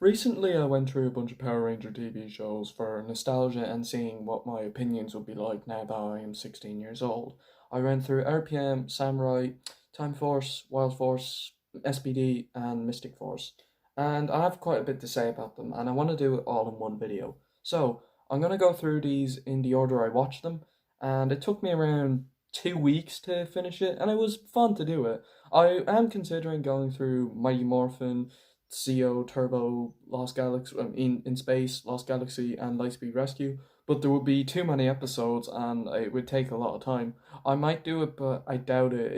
Recently, I went through a bunch of Power Ranger TV shows for nostalgia and seeing what my opinions would be like now that I am 16 years old. I went through RPM, Samurai, Time Force, Wild Force, S.P.D, and Mystic Force. And I have quite a bit to say about them, and I want to do it all in one video. So, I'm going to go through these in the order I watched them, and it took me around 2 weeks to finish it, and it was fun to do it. I am considering going through Mighty Morphin, CO, Turbo, Lost Galaxy, in Space, Lost Galaxy, and Lightspeed Rescue, but there would be too many episodes and it would take a lot of time. I might do it, but I doubt it.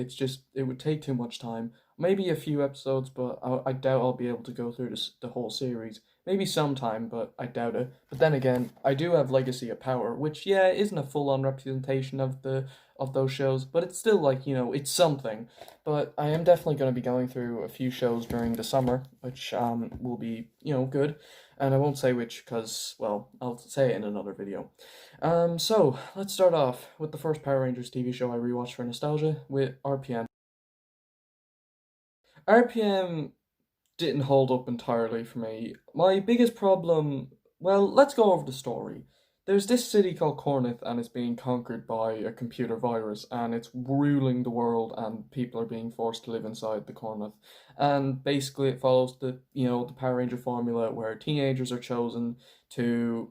It would take too much time. Maybe a few episodes, but I doubt I'll be able to go through the whole series. Maybe sometime, but I doubt it. But then again, I do have Legacy of Power, which, yeah, isn't a full-on representation of those shows, but it's still like, it's something. But I am definitely going to be going through a few shows during the summer, which will be, good. And I won't say which because, well, I'll say it in another video. So let's start off with the first Power Rangers TV show I rewatched for nostalgia with RPM. RPM didn't hold up entirely for me. My biggest problem, well, let's go over the story. There's this city called Corinth, and it's being conquered by a computer virus, and it's ruling the world, and people are being forced to live inside the Corinth. And basically, it follows the Power Ranger formula, where teenagers are chosen to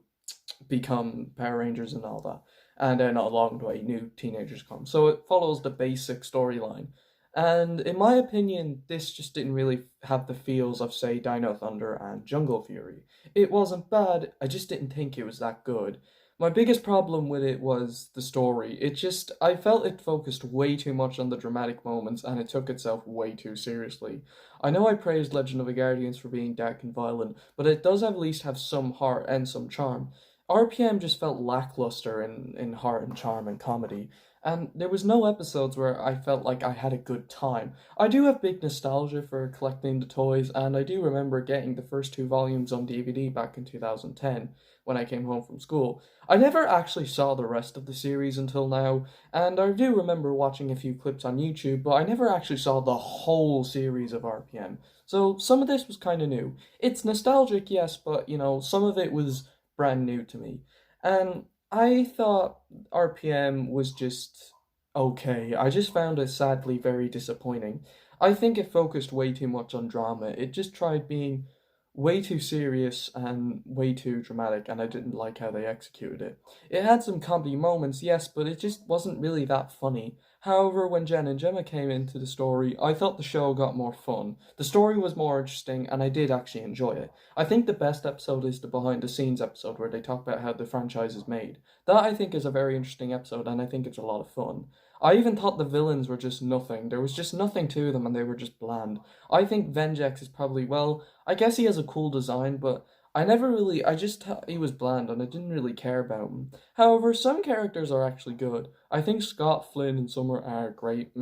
become Power Rangers and all that. And then along the way, new teenagers come. So it follows the basic storyline. And in my opinion, this just didn't really have the feels of, say, Dino Thunder and Jungle Fury. It wasn't bad, I just didn't think it was that good. My biggest problem with it was the story. I felt it focused way too much on the dramatic moments and it took itself way too seriously. I know I praised Legend of the Guardians for being dark and violent, but it does at least have some heart and some charm. RPM just felt lackluster in heart and charm and comedy, and there was no episodes where I felt like I had a good time. I do have big nostalgia for collecting the toys, and I do remember getting the first two volumes on DVD back in 2010 when I came home from school. I never actually saw the rest of the series until now, and I do remember watching a few clips on YouTube, but I never actually saw the whole series of RPM. So some of this was kind of new. It's nostalgic, yes, but some of it was brand new to me. And I thought RPM was just okay. I just found it sadly very disappointing. I think it focused way too much on drama. It just tried being way too serious and way too dramatic, and I didn't like how they executed it. It had some comedy moments, yes, but it just wasn't really that funny. However, when Jen and Gemma came into the story, I felt the show got more fun. The story was more interesting, and I did actually enjoy it. I think the best episode is the behind the scenes episode where they talk about how the franchise is made. That I think is a very interesting episode, and I think it's a lot of fun. I even thought the villains were just nothing. There was just nothing to them, and they were just bland. I think Vengex is probably, well, I guess he has a cool design, but I just thought he was bland and I didn't really care about him. However, some characters are actually good. I think Scott, Flynn, and Summer are great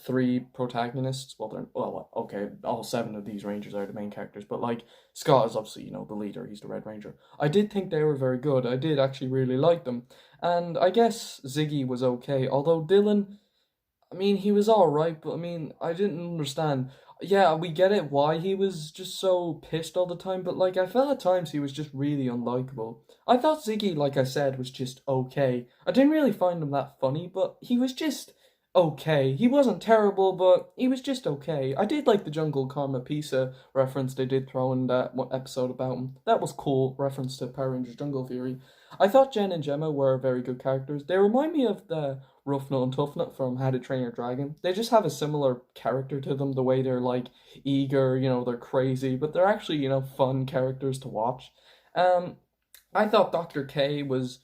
three protagonists. Okay, all seven of these Rangers are the main characters, but like, Scott is obviously, the leader, he's the Red Ranger. I did think they were very good. I did actually really like them. And I guess Ziggy was okay, although Dylan, I mean, he was all right, but I mean, I didn't understand. Yeah, we get it why he was just so pissed all the time, but like, I felt at times he was just really unlikable. I thought Ziggy, like I said, was just okay. I didn't really find him that funny, but he was just okay. He wasn't terrible, but he was just okay. I did like the Jungle Karma Pizza reference they did throw in that one episode about him. That was cool, reference to Power Rangers Jungle Fury. I thought Jen and Gemma were very good characters. They remind me of the Rough Nut and Tough Nut from How to Train Your Dragon. They just have a similar character to them, the way they're like eager, they're crazy, but they're actually, fun characters to watch. Um, I thought Dr. K was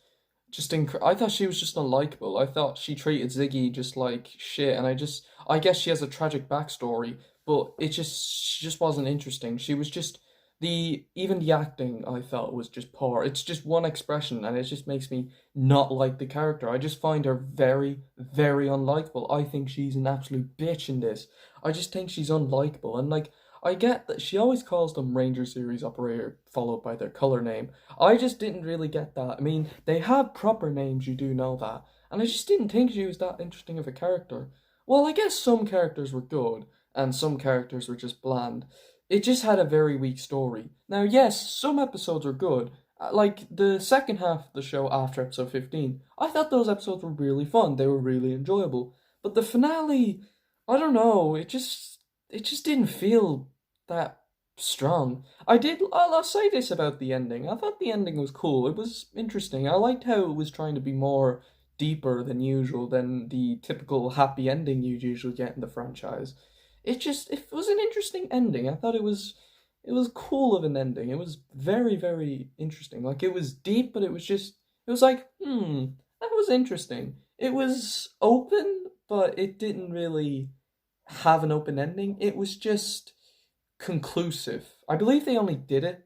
I thought she was just unlikable. I thought she treated Ziggy just like shit, and I guess she has a tragic backstory, but she just wasn't interesting. She was just even the acting I felt was just poor. It's just one expression, and it just makes me not like the character. I just find her very, very unlikable. I think she's an absolute bitch in this. I just think she's unlikable, and like, I get that she always calls them Ranger Series Operator, followed by their color name. I just didn't really get that. I mean, they have proper names, you do know that. And I just didn't think she was that interesting of a character. Well, I guess some characters were good, and some characters were just bland. it just had a very weak story. Now, yes, some episodes are good. Like the second half of the show after episode 15, I thought those episodes were really fun. They were really enjoyable. But the finale, I don't know, it just didn't feel that strong. I'll say this about the ending. I thought the ending was cool. It was interesting. I liked how it was trying to be more deeper than usual than the typical happy ending you'd usually get in the franchise. It was an interesting ending. I thought it was cool of an ending. It was very, very interesting. Like it was deep, but it was like, that was interesting. It was open, but it didn't really have an open ending. It was just conclusive. I believe they only did it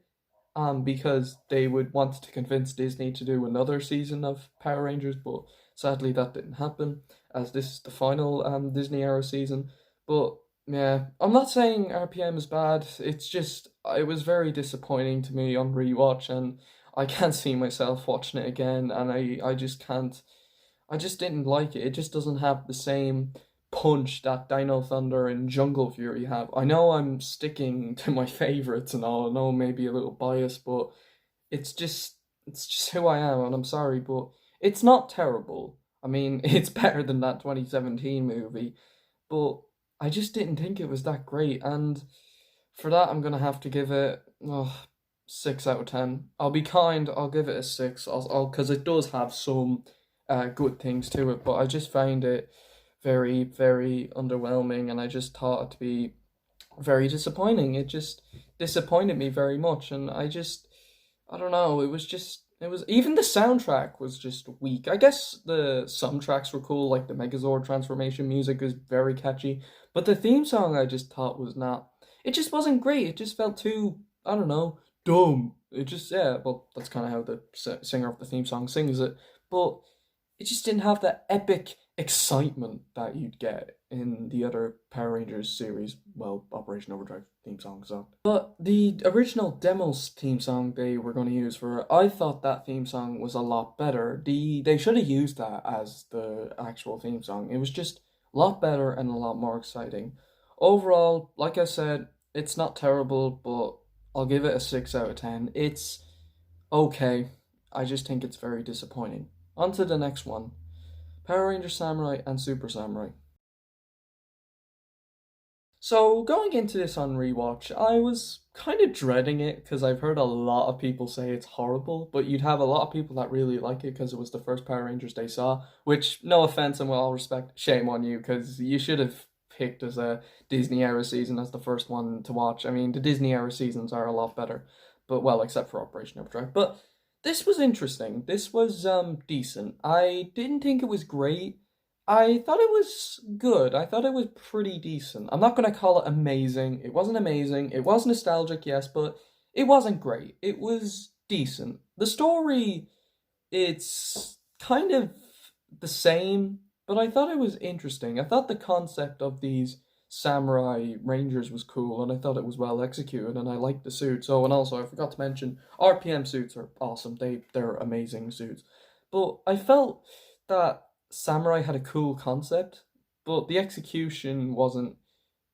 because they would want to convince Disney to do another season of Power Rangers, but sadly that didn't happen, as this is the final Disney era season. But yeah, I'm not saying RPM is bad. It's just it was very disappointing to me on rewatch, and I can't see myself watching it again, and I just can't. I just didn't like it. It just doesn't have the same punch that Dino Thunder and Jungle Fury have. I know I'm sticking to my favorites and all. I know maybe a little biased, but it's just who I am, and I'm sorry, but it's not terrible. I mean, it's better than that 2017 movie, but I just didn't think it was that great, and for that I'm gonna have to give it 6 out of 10. I'll be kind. I'll give it a six. I'll because it does have some good things to it, but I just found it very, very underwhelming, and I just thought it to be very disappointing. It just disappointed me very much, and I don't know. It was even the soundtrack was just weak. I guess some tracks were cool, like the Megazord transformation music is very catchy, but the theme song I just thought was not. It just wasn't great. It just felt too, I don't know, dumb. It just yeah. Well, that's kind of how the singer of the theme song sings it, but it just didn't have that epic excitement that you'd get in the other Power Rangers series. Well, Operation Overdrive theme song. So, but the original demos theme song they were going to use for, I thought that theme song was a lot better. They should have used that as the actual theme song. It was just a lot better and a lot more exciting. Overall, like I said, it's not terrible, but I'll give it a 6 out of 10. It's okay. I just think it's very disappointing. On to the next one. Power Ranger Samurai and Super Samurai. So, going into this on rewatch, I was kind of dreading it because I've heard a lot of people say it's horrible, but you'd have a lot of people that really like it because it was the first Power Rangers they saw, which, no offense and with all respect, shame on you because you should have picked as a Disney era season as the first one to watch. I mean, the Disney era seasons are a lot better, but well, except for Operation Overdrive. But this was interesting. This was decent. I didn't think it was great. I thought it was good. I thought it was pretty decent. I'm not going to call it amazing. It wasn't amazing. It was nostalgic, yes, but it wasn't great. It was decent. The story, it's kind of the same, but I thought it was interesting. I thought the concept of these samurai rangers was cool, and I thought it was well executed, and I liked the suits. Oh, and also I forgot to mention RPM suits are awesome. They're amazing suits. But I felt that Samurai had a cool concept, but the execution wasn't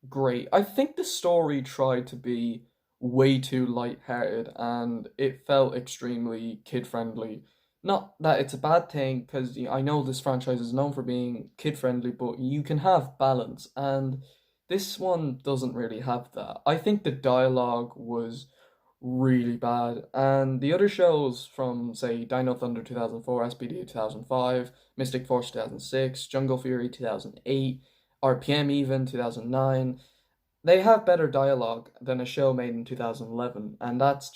great. I think the story tried to be way too light-hearted and it felt extremely kid-friendly. Not that it's a bad thing, because I know this franchise is known for being kid-friendly, but you can have balance, and this one doesn't really have that. I think the dialogue was really bad, and the other shows from, say, Dino Thunder 2004, S.P.D 2005, Mystic Force 2006, Jungle Fury 2008, RPM even 2009, they have better dialogue than a show made in 2011, and that's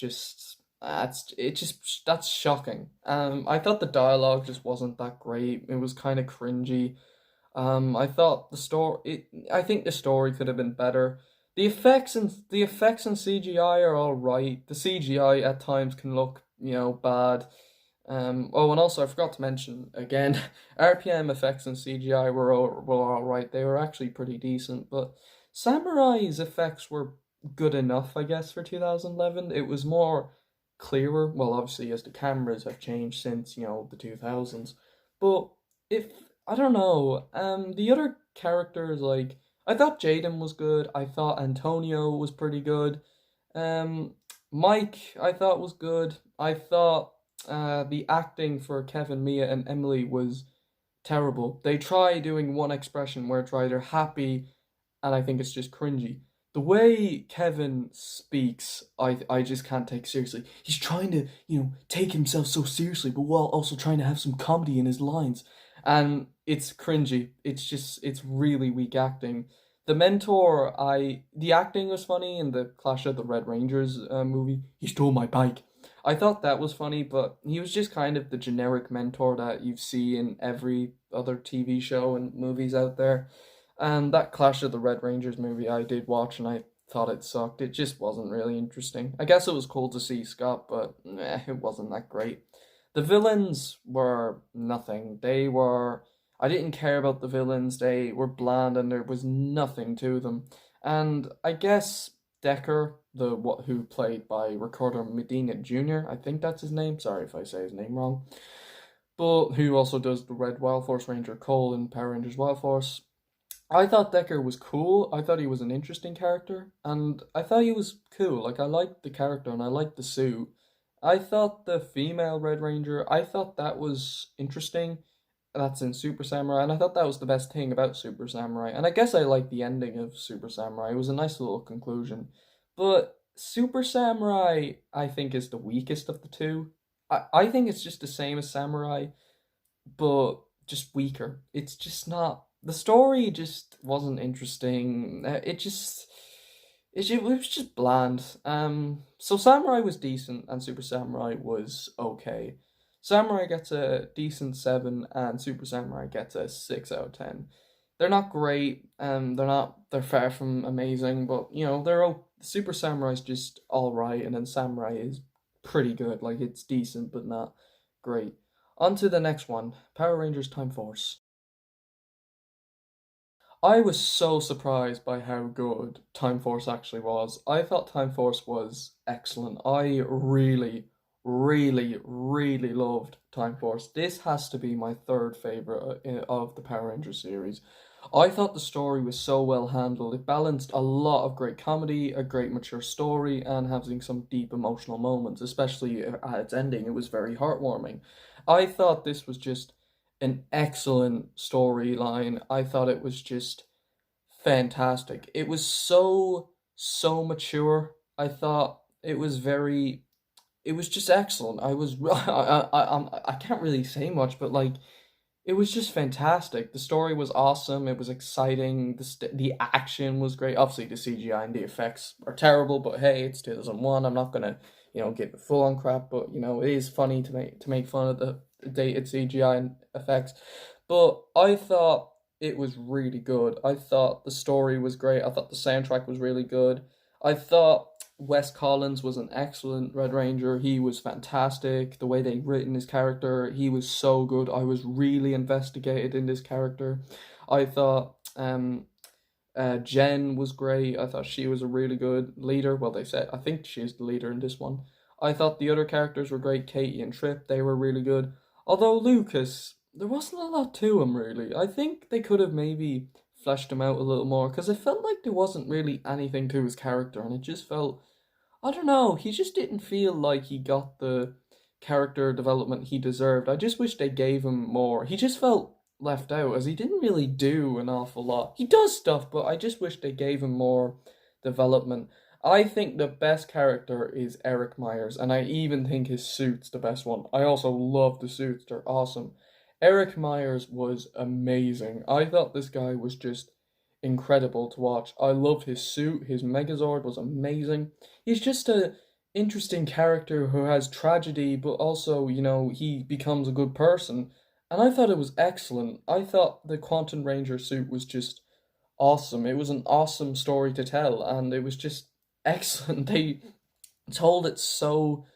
shocking. I thought the dialogue just wasn't that great. It was kind of cringy. I thought I think the story could have been better. The effects and CGI are all right. The CGI at times can look, bad. Oh, and also I forgot to mention again, RPM effects and CGI were all right. They were actually pretty decent, but Samurai's effects were good enough, I guess, for 2011. It was more clearer. Well, obviously, as the cameras have changed since, the 2000s. But if, I don't know, the other characters, like, I thought Jaden was good. I thought Antonio was pretty good. Um, Mike, I thought was good. I thought the acting for Kevin, Mia, and Emily was terrible. They try doing one expression where it's either happy, and I think it's just cringy. The way Kevin speaks, I just can't take seriously. He's trying to, take himself so seriously, but while also trying to have some comedy in his lines. And it's cringy. It's really weak acting. The mentor, the acting was funny in the Clash of the Red Rangers movie. He stole my bike. I thought that was funny, but he was just kind of the generic mentor that you see in every other TV show and movies out there. And that Clash of the Red Rangers movie I did watch and I thought it sucked. It just wasn't really interesting. I guess it was cool to see Scott, but it wasn't that great. The villains were nothing. I didn't care about the villains. They were bland and there was nothing to them. And I guess Decker, the what who played by Ricardo Medina Jr., I think that's his name. Sorry if I say his name wrong. But who also does the Red Wild Force Ranger Cole in Power Rangers Wild Force. I thought Decker was cool. I thought he was an interesting character, and I thought he was cool. Like I liked the character and I liked the suit. I thought the female Red Ranger, I thought that was interesting. That's in Super Samurai, and I thought that was the best thing about Super Samurai. And I guess I liked the ending of Super Samurai. It was a nice little conclusion. But Super Samurai, I think, is the weakest of the two. I think it's just the same as Samurai, but just weaker. It's just not. The story just wasn't interesting. It was just bland. So Samurai was decent, and Super Samurai was okay. Samurai gets a decent 7, and Super Samurai gets a 6 out of 10. They're not great, they're far from amazing, but Super Samurai's just all right, and then Samurai is pretty good. Like it's decent, but not great. On to the next one, Power Rangers Time Force. I was so surprised by how good Time Force actually was. I thought Time Force was excellent. I really, really, really loved Time Force. This has to be my third favorite of the Power Rangers series. I thought the story was so well handled. It balanced a lot of great comedy, a great mature story, and having some deep emotional moments, especially at its ending. It was very heartwarming. I thought this was just an excellent storyline. I thought it was just fantastic. It was so mature. I thought it was just excellent. I can't really say much, but like it was just fantastic. The story was awesome. It was exciting. The action was great. Obviously, the CGI and the effects are terrible, but hey, it's 2001. I'm not gonna, give it full on crap. But it is funny to make fun of the dated CGI and effects. But I thought it was really good. I thought the story was great. I thought the soundtrack was really good. I thought Wes Collins was an excellent Red Ranger. He was fantastic. The way they written his character, he was so good. I was really investigated in this character. I thought Jen was great. I thought she was a really good leader. Well, I think she's the leader in this one. I thought the other characters were great. Katie and Trip, they were really good. Although Lucas, there wasn't a lot to him really. I think they could have maybe fleshed him out a little more because it felt like there wasn't really anything to his character, and it just felt, I don't know, he just didn't feel like he got the character development he deserved. I just wish they gave him more. He just felt left out as he didn't really do an awful lot. He does stuff, but I just wish they gave him more development. I think the best character is Eric Myers, and I even think his suit's the best one. I also love the suits, they're awesome. Eric Myers was amazing. I thought this guy was just incredible to watch. I loved his suit, his Megazord was amazing. He's just a interesting character who has tragedy, but also, he becomes a good person. And I thought it was excellent. I thought the Quantum Ranger suit was just awesome. It was an awesome story to tell, and it was just excellent. They told it so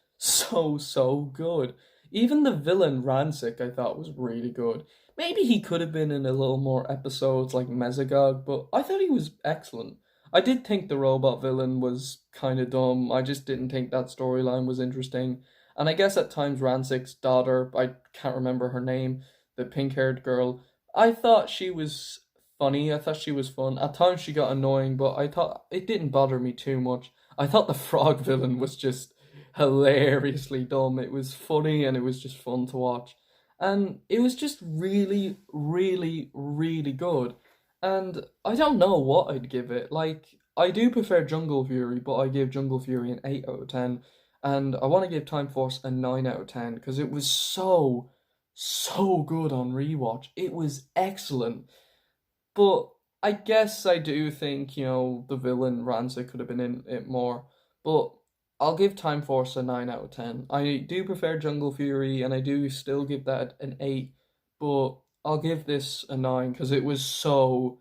good. Even the villain Rancic I thought was really good. Maybe he could have been in a little more episodes like Mesogog, but I thought he was excellent. I did think the robot villain was kind of dumb. I just didn't think that storyline was interesting. And I guess at times Rancic's daughter, I can't remember her name, the pink haired girl, I thought she was funny. I thought she was fun. At times she got annoying, but I thought it didn't bother me too much. I thought the frog villain was just hilariously dumb. It was funny and it was just fun to watch. And it was just really, really, really good. And I don't know what I'd give it. Like, I do prefer Jungle Fury, but I give Jungle Fury an 8 out of 10. And I want to give Time Force a 9 out of 10 because it was so good on rewatch. It was excellent. But I guess I do think, the villain Rancid could have been in it more. But I'll give Time Force a 9 out of 10. I do prefer Jungle Fury and I do still give that an 8. But I'll give this a 9 because it was so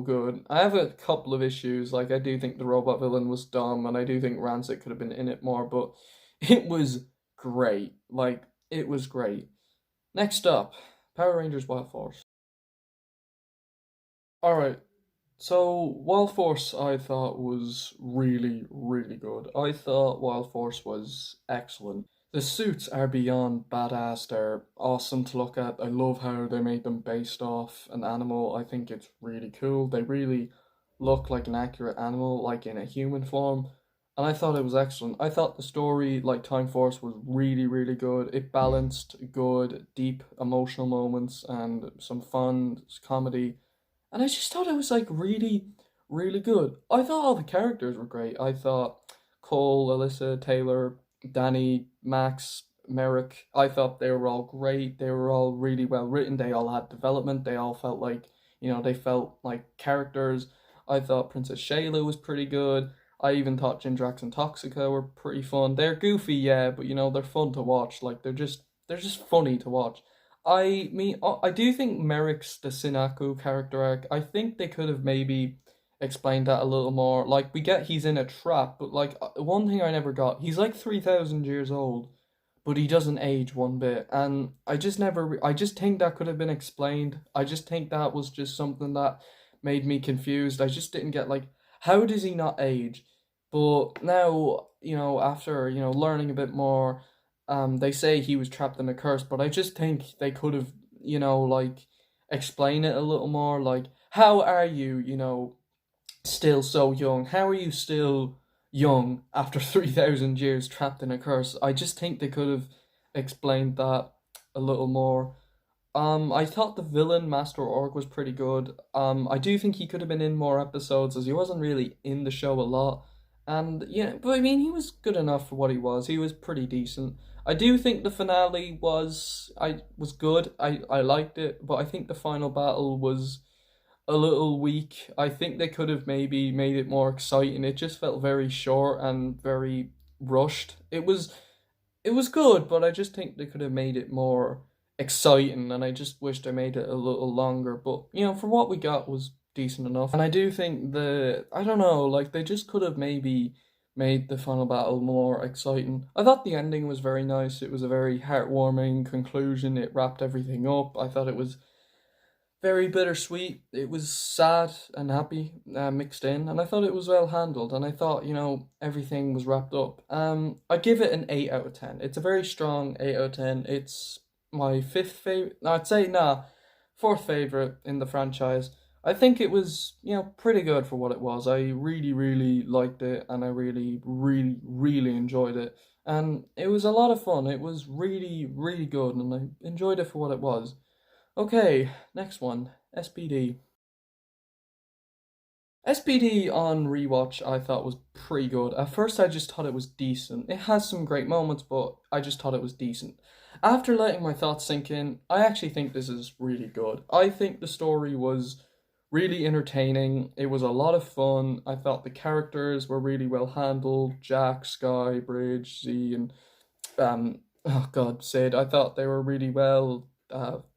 good. I have a couple of issues. Like, I do think the robot villain was dumb and I do think Rancid could have been in it more. But it was great. Like, it was great. Next up, Power Rangers Wild Force. All right. So Wild Force I thought was really, really good. I thought Wild Force was excellent. The suits are beyond badass. They're awesome to look at. I love how they made them based off an animal. I think it's really cool. They really look like an accurate animal, like in a human form. And I thought it was excellent. I thought the story, like Time Force, was really, really good. It balanced good, deep emotional moments and some fun comedy, and I just thought it was like really, really good. I thought all the characters were great. I thought Cole, Alyssa, Taylor, Danny, Max, Merrick, I thought they were all great. They were all really well written. They all had development. They all felt like, they felt like characters. I thought Princess Shayla was pretty good. I even thought Jindrax and Toxica were pretty fun. They're goofy, yeah, but they're fun to watch. Like they're just funny to watch. I do think Merrick's the Sinaku character arc. I think they could have maybe explained that a little more. Like we get he's in a trap, but like one thing I never got, he's like 3,000 years old, but he doesn't age one bit, and I just never. I just think that could have been explained. I just think that was just something that made me confused. I just didn't get like how does he not age? But now after learning a bit more, they say he was trapped in a curse, but I just think they could have, like explain it a little more. Like, how are you, still so young? How are you still young after 3,000 years trapped in a curse? I just think they could have explained that a little more. I thought the villain Master Org was pretty good. I do think he could have been in more episodes as he wasn't really in the show a lot. And yeah, but I mean he was good enough for what he was. He was pretty decent. I do think the finale was good. I liked it, but I think the final battle was a little weak. I think they could have maybe made it more exciting. It just felt very short and very rushed. It was good, but I just think they could have made it more exciting, and I just wish they made it a little longer. But for what we got was decent enough. And I do think I don't know, like they just could have maybe made the final battle more exciting. I thought the ending was very nice. It was a very heartwarming conclusion. It wrapped everything up. I thought it was very bittersweet. It was sad and happy mixed in, and I thought it was well handled. And I thought, everything was wrapped up. I give it an 8 out of 10. It's a very strong 8 out of 10. It's my fifth favorite. No, I'd say fourth favorite in the franchise. I think it was, pretty good for what it was. I really, really liked it, and I really, really, really enjoyed it. And it was a lot of fun. It was really, really good, and I enjoyed it for what it was. Okay, next one, S.P.D. S.P.D on rewatch I thought was pretty good. At first I just thought it was decent. It has some great moments, but I just thought it was decent. After letting my thoughts sink in, I actually think this is really good. I think the story was really entertaining. It was a lot of fun. I thought the characters were really well handled. Jack, Sky, Bridge, Z, and oh god, Sid. I thought they were really well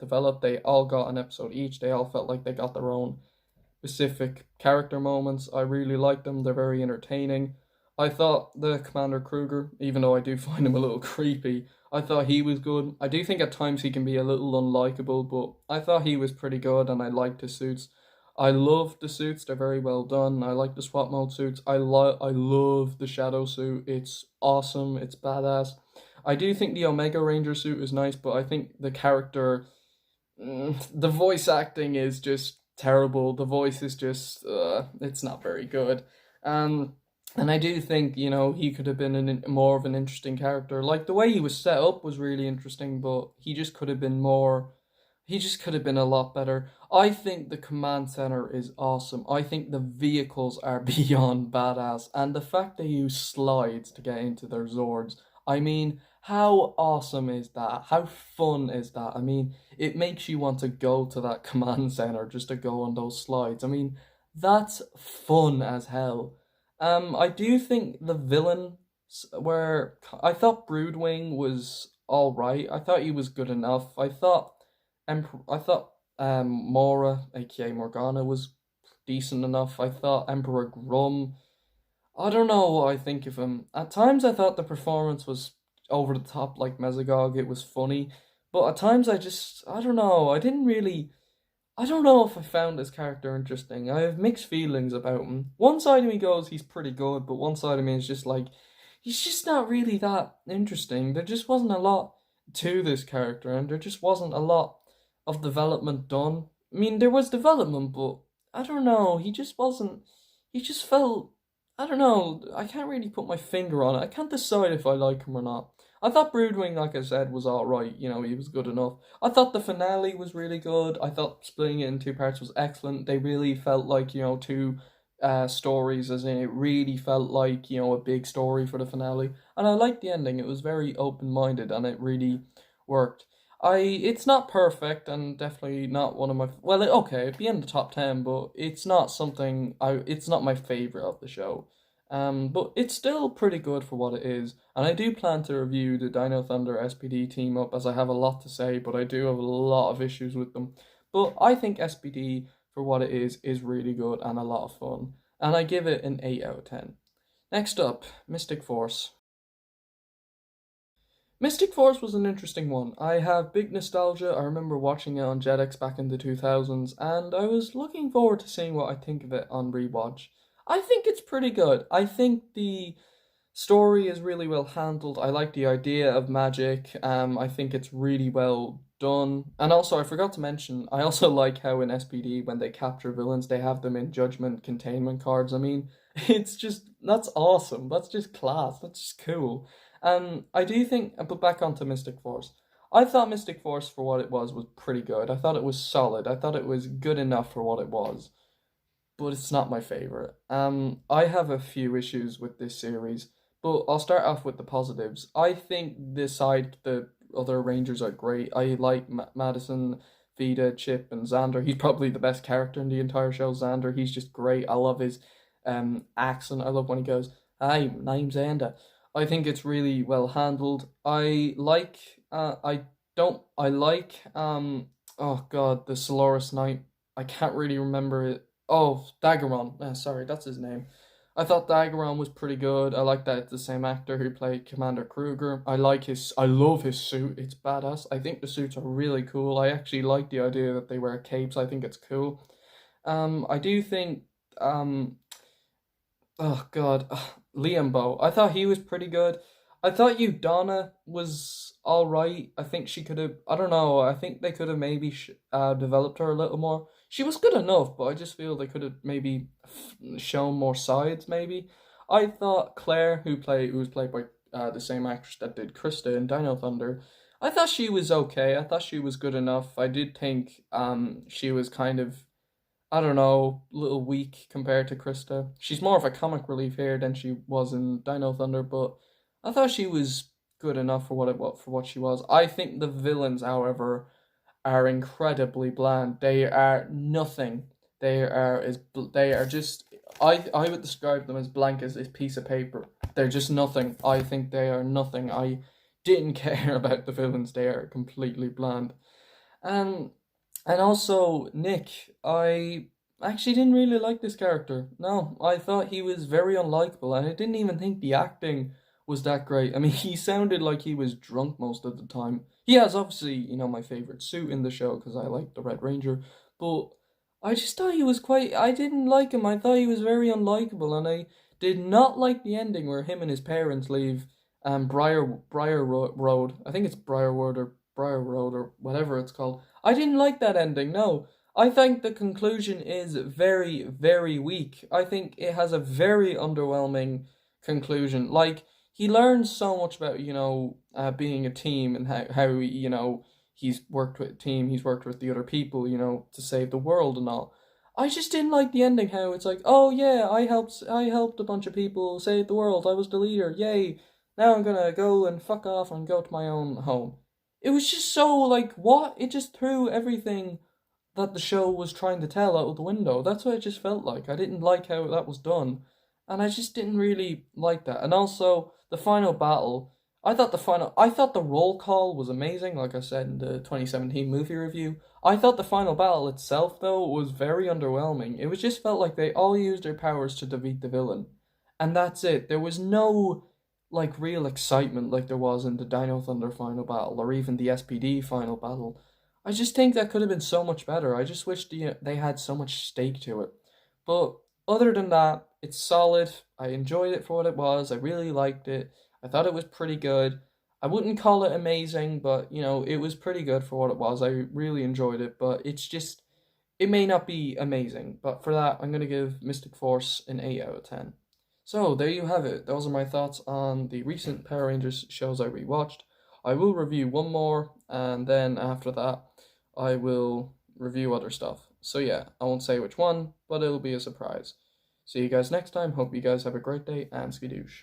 developed. They all got an episode each. They all felt like they got their own specific character moments. I really liked them. They're very entertaining. I thought the Commander Kruger, even though I do find him a little creepy, I thought he was good. I do think at times he can be a little unlikable, but I thought he was pretty good and I liked his suits. I love the suits, they're very well done. I like the swap mode suits. I love the shadow suit. It's awesome, it's badass. I do think the Omega Ranger suit is nice, but I think the character the voice acting is just terrible. The voice is just it's not very good. Um, and I do think he could have been more of an interesting character. Like the way he was set up was really interesting, but he just could have been more. He just could have been a lot better. I think the command center is awesome. I think the vehicles are beyond badass, and the fact they use slides to get into their Zords. I mean, how awesome is that? How fun is that? I mean, it makes you want to go to that command center just to go on those slides. I mean, that's fun as hell. I do think the villain where I thought Broodwing was all right. I thought he was good enough. I thought Mora, aka Morgana, was decent enough. I thought Emperor Grum. I don't know what I think of him. At times, I thought the performance was over the top, like Mesogog. It was funny, but at times, I don't know. I don't know if I found this character interesting. I have mixed feelings about him. One side of me goes, he's pretty good, but one side of me is just like, he's just not really that interesting. There just wasn't a lot to this character, and there just wasn't a lot of development done. I mean, there was development, but I don't know. He just wasn't. He just felt. I don't know. I can't really put my finger on it. I can't decide if I like him or not. I thought Broodwing, like I said, was alright. He was good enough. I thought the finale was really good. I thought splitting it in two parts was excellent. They really felt like, two stories, as in it really felt like, a big story for the finale. And I liked the ending. It was very open minded and it really worked. It's not perfect and definitely not one of my, well, okay, it'd be in the top 10, but it's not my favorite of the show. But it's still pretty good for what it is, and I do plan to review the Dino Thunder SPD team up as I have a lot to say, but I do have a lot of issues with them. But I think SPD for what it is really good and a lot of fun, and I give it an 8 out of 10. Next up, Mystic Force. Mystic Force was an interesting one. I have big nostalgia. I remember watching it on Jetix back in the 2000s, and I was looking forward to seeing what I think of it on rewatch. I think it's pretty good. I think the story is really well handled. I like the idea of magic. I think it's really well done. And also, I forgot to mention, I also like how in SPD, when they capture villains, they have them in judgment containment cards. I mean, that's awesome. That's just class. That's just cool. I do think, but back onto Mystic Force. I thought Mystic Force for what it was pretty good. I thought it was solid. I thought it was good enough for what it was, but it's not my favorite. I have a few issues with this series, but I'll start off with the positives. I think the other Rangers are great. I like Madison, Vida, Chip, and Xander. He's probably the best character in the entire show. Xander, he's just great. I love his accent. I love when he goes, "Hi, name's Xander." I think it's really well handled. I don't. I like. Oh God, the Solaris Knight. I can't really remember it. Oh, Daggeron. Sorry, that's his name. I thought Daggeron was pretty good. I like that it's the same actor who played Commander Kruger. I love his suit. It's badass. I think the suits are really cool. I actually like the idea that they wear capes. I think it's cool. I do think, oh God, Liam Bow. I thought he was pretty good. I thought Udonna was all right. I think she could have. I don't know. I think they could have maybe developed her a little more. She was good enough, but I just feel they could have maybe shown more sides. Maybe. I thought Claire, who was played by the same actress that did Krista in Dino Thunder. I thought she was okay. I thought she was good enough. I did think she was kind of, I don't know, a little weak compared to Krista. She's more of a comic relief here than she was in Dino Thunder, but I thought she was good enough for what she was. I think the villains, however, are incredibly bland. They are nothing. They are just, I would describe them as blank as a piece of paper. They're just nothing. I think they are nothing. I didn't care about the villains. They are completely bland. And and also Nick, I actually didn't really like this character. No, I thought he was very unlikable, and I didn't even think the acting was that great. I mean, he sounded like he was drunk most of the time. He has obviously, my favorite suit in the show because I like the Red Ranger, but I just thought he was quite. I didn't like him. I thought he was very unlikable, and I did not like the ending where him and his parents leave Road. I think it's Briarwood or Briar Road or whatever it's called. I didn't like that ending. No, I think the conclusion is very, very weak. I think it has a very underwhelming conclusion. Like, he learns so much about, being a team and how he's worked with a team, he's worked with the other people, to save the world and all. I just didn't like the ending, how it's like, oh yeah, I helped a bunch of people save the world, I was the leader, yay. Now I'm gonna go and fuck off and go to my own home. It was just so, like, what? It just threw everything that the show was trying to tell out of the window. That's what it just felt like. I didn't like how that was done, and I just didn't really like that. And also the final battle, I thought the roll call was amazing, like I said in the 2017 movie review. I thought the final battle itself though was very underwhelming. It was just felt like they all used their powers to defeat the villain. And that's it. There was no like real excitement like there was in the Dino Thunder final battle or even the SPD final battle. I just think that could have been so much better. I just wish they had so much stake to it. But other than that, it's solid. I enjoyed it for what it was. I really liked it. I thought it was pretty good. I wouldn't call it amazing, but it was pretty good for what it was. I really enjoyed it, but it may not be amazing. But for that, I'm going to give Mystic Force an 8 out of 10. So there you have it. Those are my thoughts on the recent Power Rangers shows I rewatched. I will review one more, and then after that, I will review other stuff. So yeah, I won't say which one, but it'll be a surprise. See you guys next time. Hope you guys have a great day, and skadoosh.